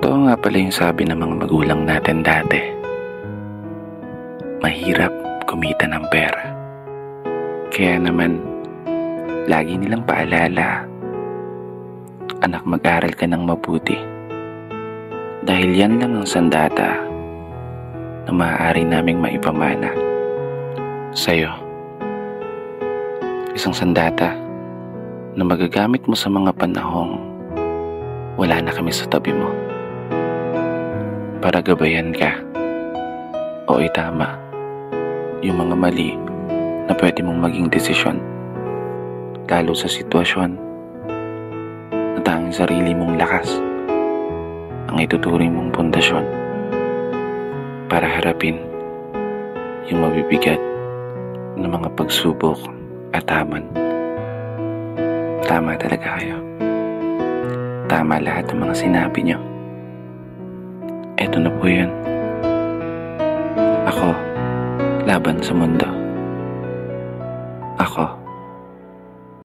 Totoo nga pala yung sabi ng mga magulang natin dati. Mahirap kumita ng pera. Kaya naman, lagi nilang paalala, anak, mag-aral ka ng mabuti. Dahil yan lang ang sandata na maaari naming maipamana sa'yo. Isang sandata na magagamit mo sa mga panahong wala na kami sa tabi mo. Para gabayan ka o itama yung mga mali na pwede mong maging desisyon, lalo sa sitwasyon na tanging sarili mong lakas ang ituturing mong pundasyon para harapin yung mabibigat na mga pagsubok at hamon. Tama talaga kayo. Tama lahat ng mga sinabi nyo. Eto na po yun. Ako, laban sa mundo.